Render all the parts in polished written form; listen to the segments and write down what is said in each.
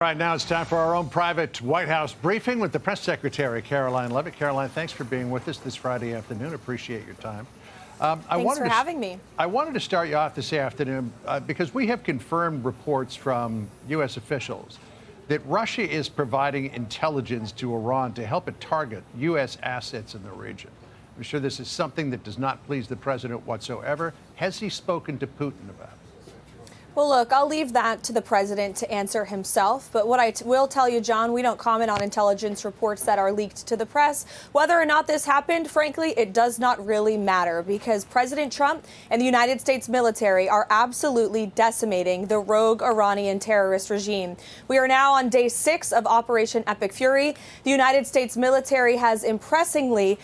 Right now, it's time for our own private White House briefing with the press secretary, Karoline Leavitt. Karoline, thanks for being with us this Friday afternoon. Appreciate your time. Thanks for having me. I wanted to start you off this afternoon because we have confirmed reports from U.S. officials that Russia is providing intelligence to Iran to help it target U.S. assets in the region. I'm sure this is something that does not please the president whatsoever. Has he spoken to Putin about it? Well, look, I'll leave that to the president to answer himself. But what I will tell you, John, we don't comment on intelligence reports that are leaked to the press. Whether or not this happened, frankly, it does not really matter because President Trump and the United States military are absolutely decimating the rogue Iranian terrorist regime. We are now on day 6 of Operation Epic Fury. The United States military has impressively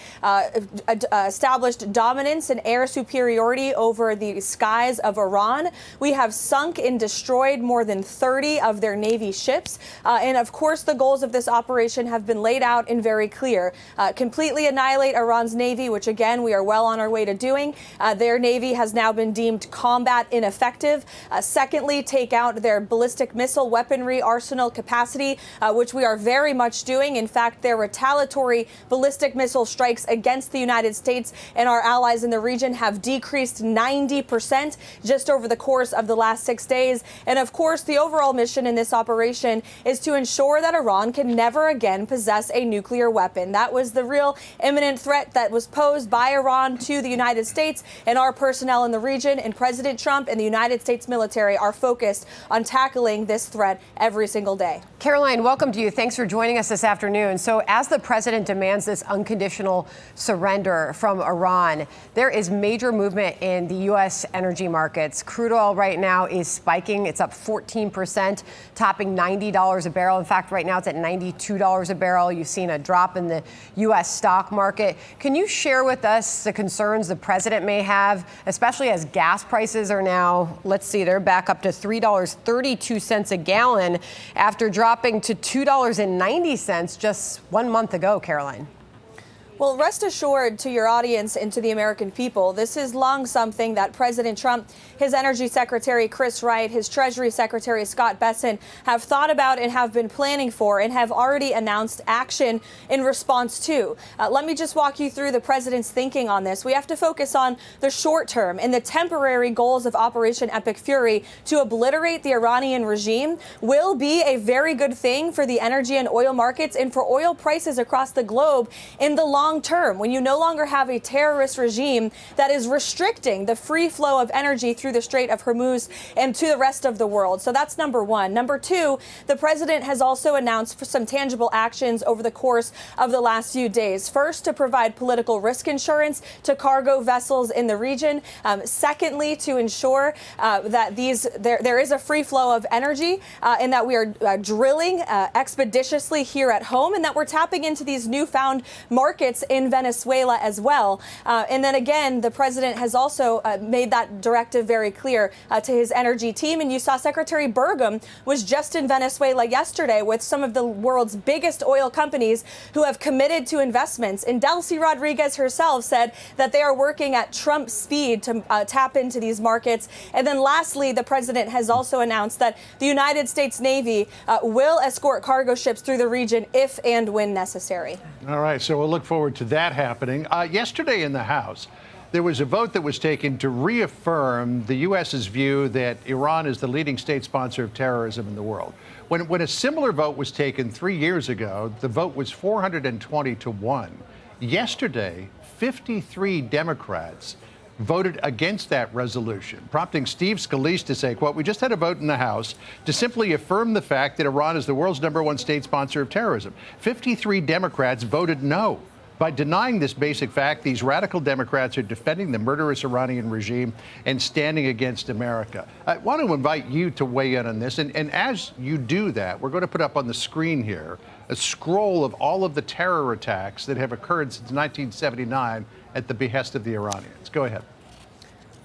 established dominance and air superiority over the skies of Iran. We have sunk and destroyed more than 30 of their Navy ships. And of course, the goals of this operation have been laid out and very clear. Completely annihilate Iran's Navy, which again, we are well on our way to doing. Their Navy has now been deemed combat ineffective. Secondly, take out their ballistic missile weaponry arsenal capacity, which we are very much doing. In fact, their retaliatory ballistic missile strikes against the United States and our allies in the region have decreased 90% just over the course of the last 6 days. And of course, the overall mission in this operation is to ensure that Iran can never again possess a nuclear weapon. That was the real imminent threat that was posed by Iran to the United States and our personnel in the region. And President Trump and the United States military are focused on tackling this threat every single day. Karoline, welcome to you. Thanks for joining us this afternoon. So as the president demands this unconditional surrender from Iran, there is major movement in the U.S. energy markets. Crude oil right now is spiking. It's up 14%, topping $90 a barrel. In fact, right now it's at $92 a barrel. You've seen a drop in the U.S. stock market. Can you share with us the concerns the president may have, especially as gas prices are now, let's see, they're back up to $3.32 a gallon after dropping to $2.90 just 1 month ago, Karoline? Well, rest assured to your audience and to the American people, this is long something that President Trump, his Energy Secretary Chris Wright, his Treasury Secretary Scott Bessent have thought about and have been planning for and have already announced action in response to. Let me just walk you through the president's thinking on this. We have to focus on the short term and the temporary goals of Operation Epic Fury to obliterate the Iranian regime will be a very good thing for the energy and oil markets and for oil prices across the globe in the long term, when you no longer have a terrorist regime that is restricting the free flow of energy through the Strait of Hormuz and to the rest of the world. So that's number one. Number two, the president has also announced some tangible actions over the course of the last few days. First, to provide political risk insurance to cargo vessels in the region. Secondly, to ensure that there is a free flow of energy and that we are drilling expeditiously here at home and that we're tapping into these newfound markets in Venezuela as well. And then again, the president has also made that directive very clear to his energy team. And you saw Secretary Burgum was just in Venezuela yesterday with some of the world's biggest oil companies who have committed to investments. And Delcy Rodriguez herself said that they are working at Trump speed to tap into these markets. And then lastly, the president has also announced that the United States Navy will escort cargo ships through the region if and when necessary. All right, so we'll look forward to that happening. Yesterday in the House, there was a vote that was taken to reaffirm the U.S.'s view that Iran is the leading state sponsor of terrorism in the world. When a similar vote was taken 3 years ago, the vote was 420 to 1. Yesterday, 53 Democrats voted against that resolution, prompting Steve Scalise to say, quote, "We just had a vote in the House to simply affirm the fact that Iran is the world's #1 state sponsor of terrorism." 53 Democrats voted no. By denying this basic fact, these radical Democrats are defending the murderous Iranian regime and standing against America. I want to invite you to weigh in on this. And as you do that, we're going to put up on the screen here a scroll of all of the terror attacks that have occurred since 1979 at the behest of the Iranians. Go ahead.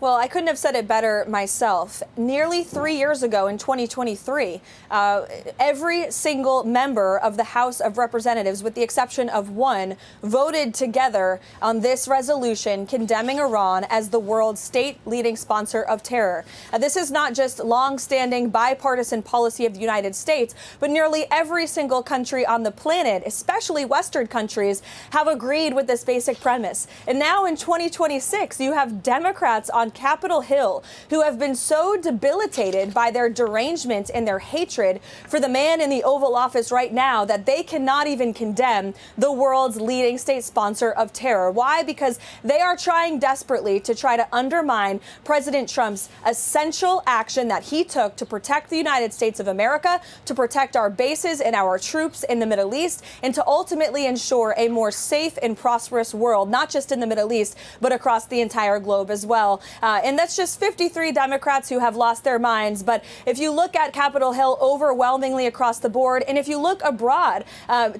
Well, I couldn't have said it better myself. Nearly 3 years ago in 2023, every single member of the House of Representatives, with the exception of one, voted together on this resolution condemning Iran as the world's state-leading sponsor of terror. This is not just long-standing bipartisan policy of the United States, but nearly every single country on the planet, especially Western countries, have agreed with this basic premise. And now in 2026, you have Democrats on Capitol Hill who have been so debilitated by their derangement and their hatred for the man in the Oval Office right now that they cannot even condemn the world's leading state sponsor of terror. Why? Because they are trying desperately to try to undermine President Trump's essential action that he took to protect the United States of America, to protect our bases and our troops in the Middle East, and to ultimately ensure a more safe and prosperous world, not just in the Middle East, but across the entire globe as well. And that's just 53 Democrats who have lost their minds. But if you look at Capitol Hill overwhelmingly across the board, and if you look abroad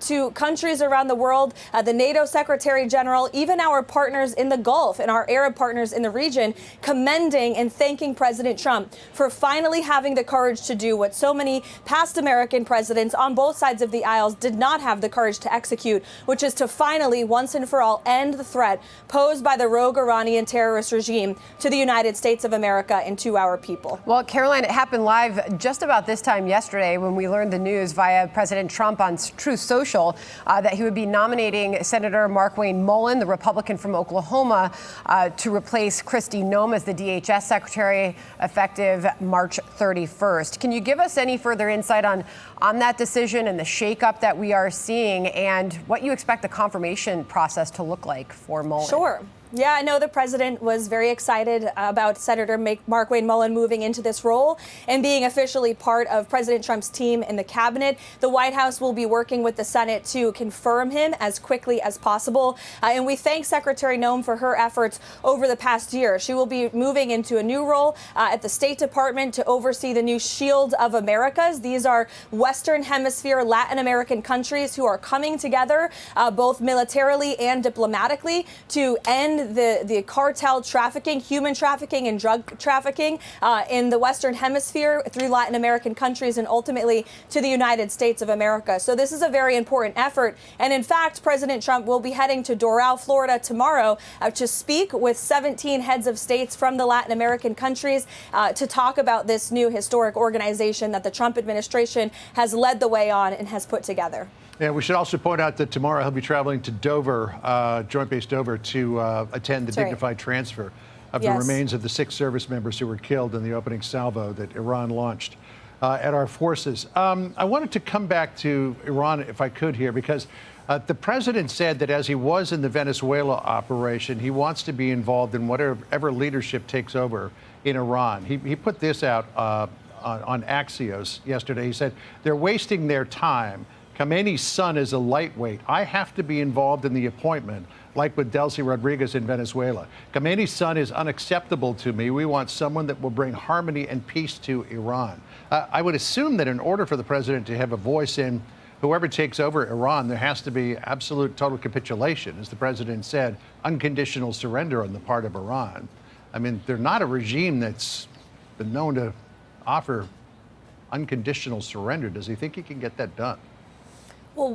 to countries around the world, the NATO Secretary General, even our partners in the Gulf and our Arab partners in the region, commending and thanking President Trump for finally having the courage to do what so many past American presidents on both sides of the aisles did not have the courage to execute, which is to finally, once and for all, end the threat posed by the rogue Iranian terrorist regime to the United States of America and to our people. Well, Karoline, it happened live just about this time yesterday when we learned the news via President Trump on Truth Social that he would be nominating Senator Markwayne Mullin, the Republican from Oklahoma, to replace Kristi Noem as the DHS Secretary effective March 31st. Can you give us any further insight on that decision and the shakeup that we are seeing and what you expect the confirmation process to look like for Mullin? Sure. Yeah, I know the president was very excited about Senator Markwayne Mullin moving into this role and being officially part of President Trump's team in the cabinet. The White House will be working with the Senate to confirm him as quickly as possible. And we thank Secretary Noem for her efforts over the past year. She will be moving into a new role at the State Department to oversee the new Shield of Americas. These are Western Hemisphere Latin American countries who are coming together both militarily and diplomatically to end the cartel trafficking, human trafficking and drug trafficking in the Western Hemisphere through Latin American countries and ultimately to the United States of America. So this is a very important effort. And in fact, President Trump will be heading to Doral, Florida tomorrow to speak with 17 heads of states from the Latin American countries to talk about this new historic organization that the Trump administration has led the way on and has put together. Yeah, we should also point out that tomorrow he'll be traveling to Dover, Joint Base Dover, to attend the dignified transfer of the remains of the 6 service members who were killed in the opening salvo that Iran launched at our forces. I wanted to come back to Iran, if I could here, because the president said that as he was in the Venezuela operation, he wants to be involved in whatever leadership takes over in Iran. He put this out on Axios yesterday. He said, they're wasting their time. Khamenei's son is a lightweight. I have to be involved in the appointment, like with Delcy Rodriguez in Venezuela. Khamenei's son is unacceptable to me. We want someone that will bring harmony and peace to Iran. I would assume that in order for the president to have a voice in whoever takes over Iran, there has to be absolute total capitulation, as the president said, unconditional surrender on the part of Iran. I mean, they're not a regime that's been known to offer unconditional surrender. Does he think he can get that done? Well,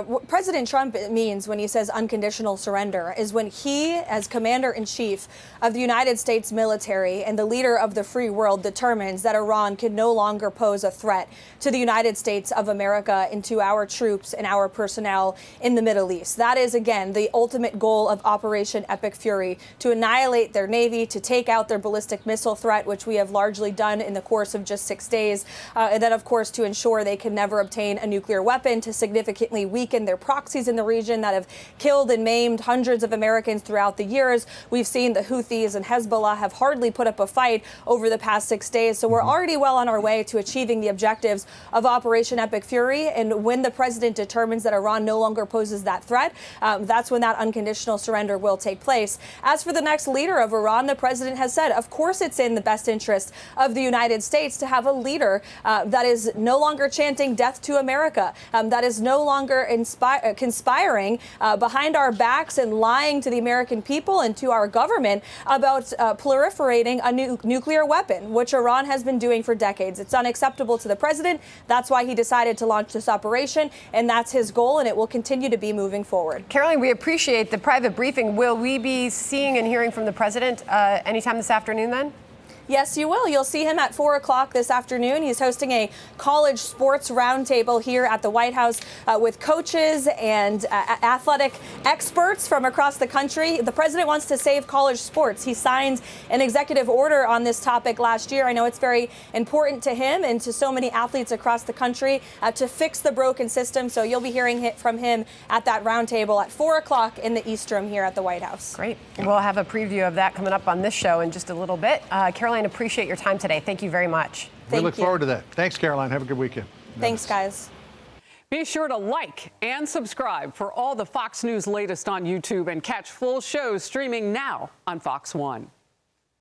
what President Trump means when he says unconditional surrender is when he, as commander-in-chief of the United States military and the leader of the free world, determines that Iran can no longer pose a threat to the United States of America and to our troops and our personnel in the Middle East. That is, again, the ultimate goal of Operation Epic Fury, to annihilate their Navy, to take out their ballistic missile threat, which we have largely done in the course of just 6 days, and then, of course, to ensure they can never obtain a nuclear weapon, to significantly weaken their proxies in the region that have killed and maimed hundreds of Americans throughout the years. We've seen the Houthis and Hezbollah have hardly put up a fight over the past 6 days. So we're already well on our way to achieving the objectives of Operation Epic Fury. And when the president determines that Iran no longer poses that threat, that's when that unconditional surrender will take place. As for the next leader of Iran, the president has said, of course, it's in the best interest of the United States to have a leader that is no longer chanting death to America, that is no longer conspiring behind our backs and lying to the American people and to our government about proliferating a nuclear weapon, which Iran has been doing for decades. It's unacceptable to the president. That's why he decided to launch this operation, and that's his goal, and it will continue to be moving forward. Karoline, we appreciate the private briefing. Will we be seeing and hearing from the president anytime this afternoon then? Yes, you will. You'll see him at 4 o'clock this afternoon. He's hosting a college sports roundtable here at the White House with coaches and athletic experts from across the country. The president wants to save college sports. He signed an executive order on this topic last year. I know it's very important to him and to so many athletes across the country to fix the broken system. So you'll be hearing from him at that roundtable at 4 o'clock in the East Room here at the White House. Great. We'll have a preview of that coming up on this show in just a little bit. Karoline, appreciate your time today. Thank you very much. We look forward to that. Thanks, Karoline. Have a good weekend. Thanks, guys. Be sure to like and subscribe for all the Fox News latest on YouTube and catch full shows streaming now on Fox One.